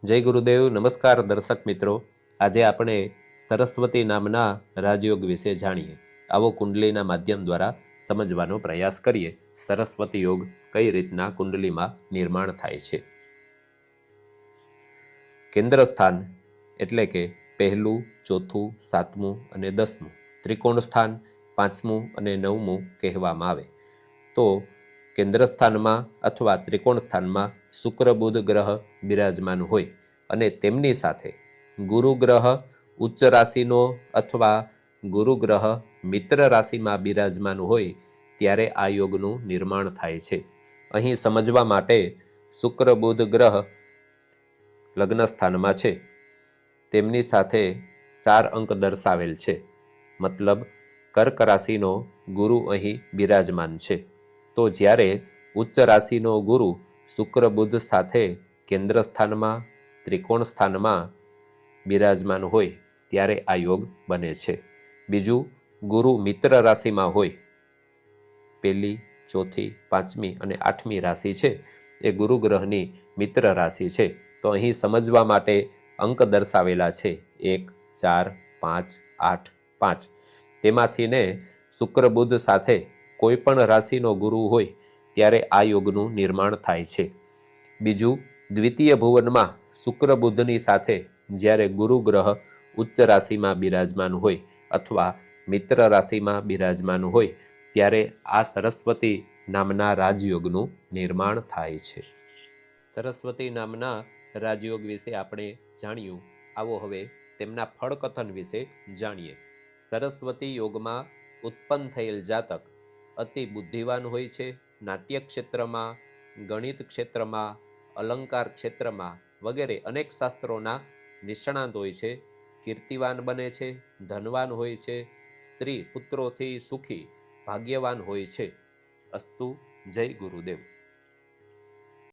જય ગુરુદેવ. નમસ્કાર દર્શક મિત્રો. આજે આપણે સરસ્વતી નામના રાજયોગ વિશે જાણીએ. આવો કુંડલીના માધ્યમ દ્વારા સમજવાનો પ્રયાસ કરીએ. સરસ્વતી યોગ કઈ રીતના કુંડલીમાં નિર્માણ થાય છે. કેન્દ્ર સ્થાન એટલે કે પહેલું, ચોથું, સાતમું અને 10મું, ત્રિકોણ સ્થાન 5મું અને 9મું કહેવામાં આવે. તો કેન્દ્ર સ્થાનમાં અથવા ત્રિકોણ સ્થાનમાં શુક્ર બુધ ગ્રહ બિરાજમાન હોય અને તેમની સાથે ગુરુ ગ્રહ ઉચ્ચ રાશિનો અથવા ગુરુ ગ્રહ મિત્ર રાશિમાં બિરાજમાન હોય ત્યારે આ યોગનું નિર્માણ થાય છે. અહીં સમજવા માટે શુક્ર બુધ ગ્રહ લગ્ન સ્થાનમાં છે, તેમની સાથે 4 અંક દર્શાવેલ છે, મતલબ કર્ક રાશિનો ગુરુ અહીં બિરાજમાન છે. તો જ્યારે ઉચ્ચ રાશિનો ગુરુ શુક્ર બુધ સાથે કેન્દ્ર સ્થાનમાં ત્રિકોણ સ્થાનમાં બિરાજમાન હોય ત્યારે આ યોગ બને છે. બીજું, ગુરુ મિત્ર રાશિમાં હોય, પહેલી, ચોથી, 5મી અને 8મી રાશિ છે એ ગુરુ ગ્રહની મિત્ર રાશિ છે. તો અહીં સમજવા માટે અંક દર્શાવેલા છે 1, 4, 5, 8, 5. તેમાંથીને શુક્ર બુધ સાથે કોઈ પણ રાશિનો ગુરુ હોય ત્યારે આ યોગનું નિર્માણ થાય છે. બીજું, દ્વિતીય ભુવનમાં શુક્ર બુધની સાથે જ્યારે ગુરુ ગ્રહ ઉચ્ચ રાશિમાં બિરાજમાન હોય અથવા મિત્ર રાશિમાં બિરાજમાન હોય ત્યારે આ સરસ્વતી નામના રાજયોગનું નિર્માણ થાય છે. સરસ્વતી નામના રાજયોગ વિશે આપણે જાણ્યું. આવો હવે તેમના ફળકથન વિશે જાણીએ. સરસ્વતી યોગમાં ઉત્પન્ન થયેલ જાતક અતિ બુદ્ધિવાન હોય છે. નાટ્ય ક્ષેત્રમાં, ગણિત ક્ષેત્રમાં, અલંકાર ક્ષેત્રમાં વગેરે અનેક શાસ્ત્રોના નિષ્ણાંત હોય છે. કીર્તિવાન બને છે, ધનવાન હોય છે, સ્ત્રી પુત્રોથી સુખી ભાગ્યવાન હોય છે. અસ્તુ. જય ગુરુદેવ.